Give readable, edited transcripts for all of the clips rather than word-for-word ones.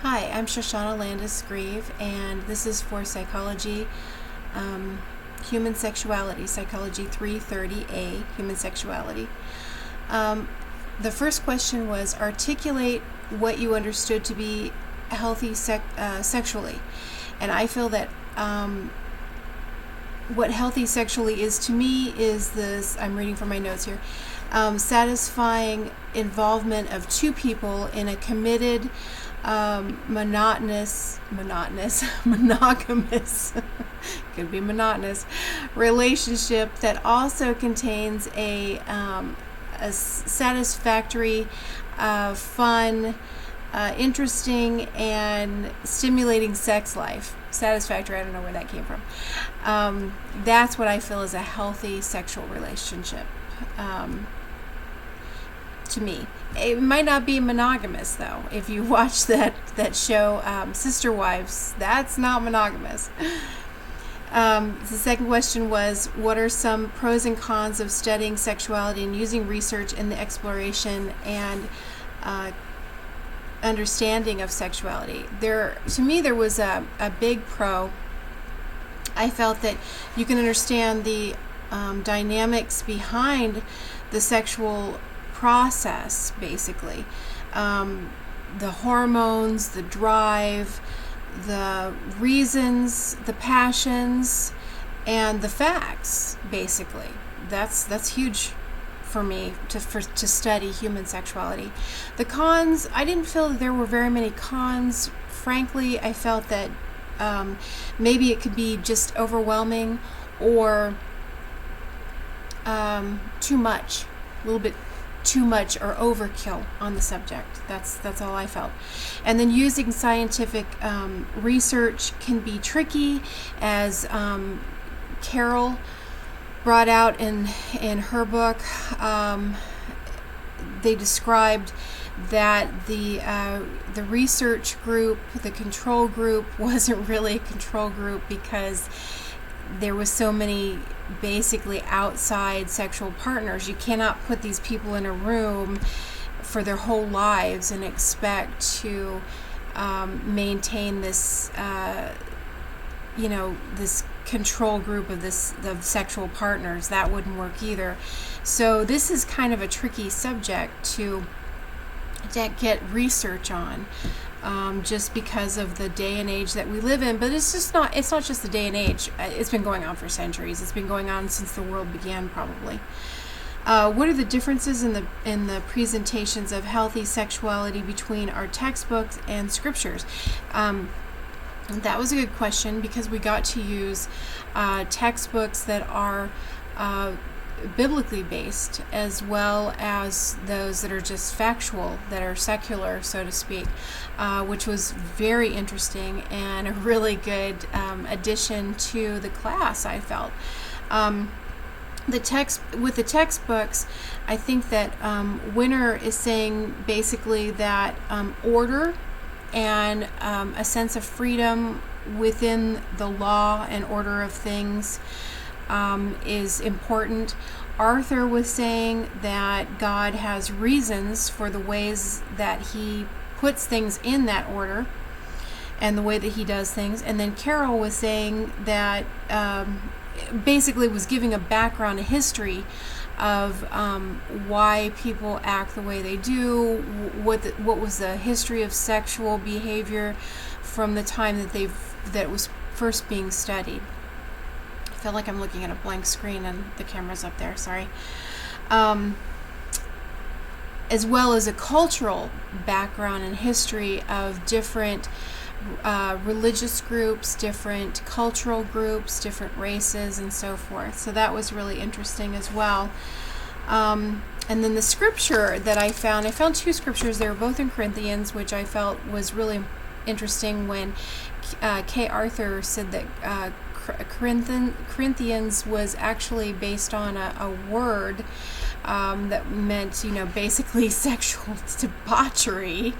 Hi, I'm Shoshana Landis-Grieve, and this is for Psychology, Human Sexuality, Psychology 330A, Human Sexuality. The first question was, articulate what you understood to be healthy sexually. And I feel that what healthy sexually is to me is this, I'm reading from my notes here, satisfying involvement of two people in a committed, monogamous, could be monotonous, relationship that also contains a satisfactory, fun, interesting, and stimulating sex life. Satisfactory, I don't know where that came from. That's what I feel is a healthy sexual relationship. To me, it might not be monogamous though. If you watch that show, Sister Wives, that's not monogamous. The second question was, what are some pros and cons of studying sexuality and using research in the exploration and understanding of sexuality? To me, there was a big pro. I felt that you can understand the dynamics behind the sexual process, basically. The hormones, the drive, the reasons, the passions, and the facts, basically. That's huge for me to study human sexuality. The cons, I didn't feel that there were very many cons. Frankly, I felt that maybe it could be just overwhelming or too much, a little bit too much or overkill on the subject. That's all I felt. And then using scientific research can be tricky, as Carol brought out in her book. They described that the research group, the control group, wasn't really a control group because there was so many basically outside sexual partners. You cannot put these people in a room for their whole lives and expect to maintain this this control group of sexual partners. That wouldn't work either. So this is kind of a tricky subject to get research on, just because of the day and age that we live in. But it's not just the day and age. It's been going on for centuries. It's been going on since the world began, probably. What are the differences in the presentations of healthy sexuality between our textbooks and scriptures? That was a good question, because we got to use textbooks that are biblically based, as well as those that are just factual, that are secular, so to speak, which was very interesting and a really good addition to the class, I felt. With the textbooks, I think that Winner is saying basically that order and a sense of freedom within the law and order of things is important. Arthur was saying that God has reasons for the ways that he puts things in that order and the way that he does things. And then Carol was saying that basically was giving a background, a history of why people act the way they do, what was the history of sexual behavior from the time that it was first being studied. I feel like I'm looking at a blank screen and the camera's up there, sorry. As well as a cultural background and history of different religious groups, different cultural groups, different races, and so forth. So that was really interesting as well. And then the scripture that I found two scriptures. They were both in Corinthians, which I felt was really interesting when Kay Arthur said that Corinthians was actually based on a word that meant, basically sexual debauchery,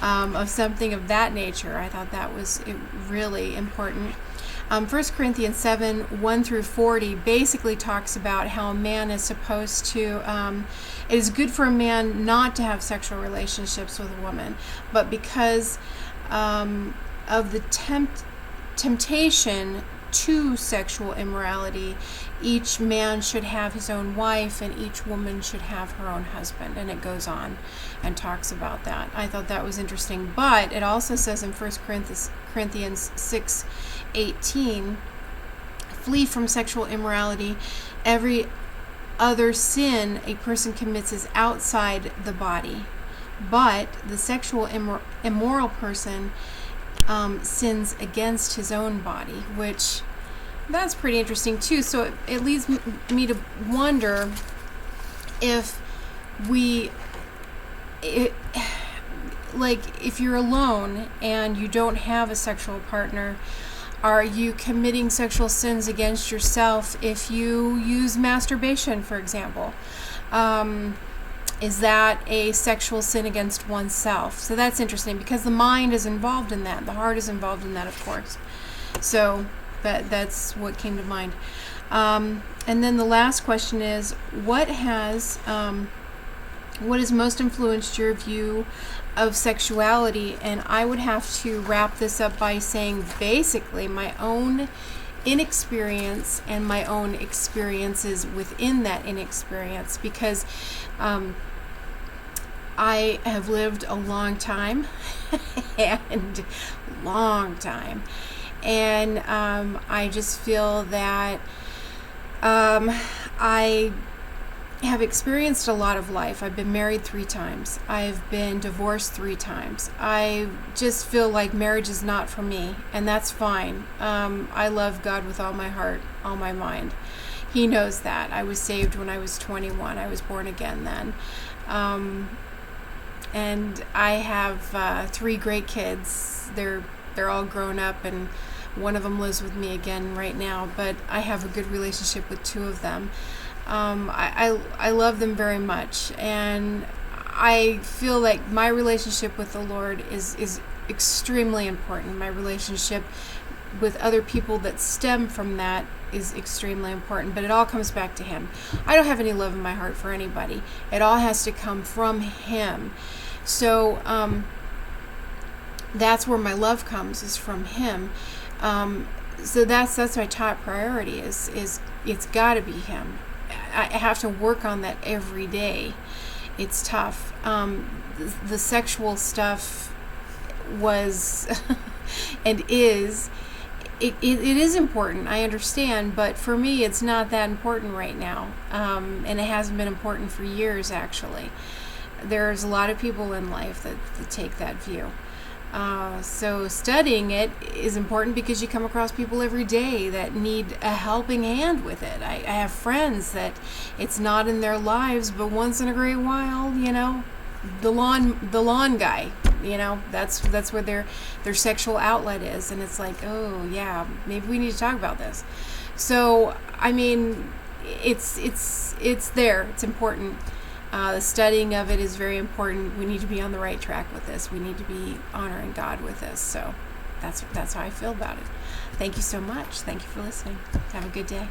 of something of that nature. I thought that was really important. 1 Corinthians 7, 1 through 40 basically talks about how a man is supposed to, it is good for a man not to have sexual relationships with a woman, but because of the temptation to sexual immorality, each man should have his own wife and each woman should have her own husband. And it goes on and talks about that. I thought that was interesting. But it also says in 1 Corinthians 6:18, flee from sexual immorality. Every other sin a person commits is outside the body, but the sexual immoral person sins against his own body, which that's pretty interesting too. So it leads me to wonder if if you're alone and you don't have a sexual partner, are you committing sexual sins against yourself if you use masturbation, for example? Is that a sexual sin against oneself? So that's interesting because the mind is involved in that. The heart is involved in that, of course. So that's what came to mind. And then the last question is, what has most influenced your view of sexuality? And I would have to wrap this up by saying basically my own inexperience and my own experiences within that inexperience, because I have lived a long time and I just feel that I have experienced a lot of life. I've been married 3 times. I've been divorced 3 times. I just feel like marriage is not for me, and that's fine. I love God with all my heart, all my mind. He knows that. I was saved when I was 21. I was born again then. And I have 3 great kids. They're all grown up, and one of them lives with me again right now, but I have a good relationship with 2 of them. I love them very much, and I feel like my relationship with the Lord is extremely important. My relationship with other people that stem from that is extremely important, but it all comes back to Him. I don't have any love in my heart for anybody. It all has to come from Him. So that's where my love comes, is from Him. So that's my top priority, is it's got to be Him. I have to work on that every day. It's tough. The sexual stuff was and is it is important, I understand, but for me it's not that important right now, and it hasn't been important for years. Actually, there's a lot of people in life that take that view. So studying it is important because you come across people every day that need a helping hand with it. I have friends that it's not in their lives, but once in a great while, the lawn guy, that's where their sexual outlet is, and it's like, oh yeah, maybe we need to talk about this. So I mean, it's there. It's important. The studying of it is very important. We need to be on the right track with this. We need to be honoring God with this. So that's how I feel about it. Thank you so much. Thank you for listening. Have a good day.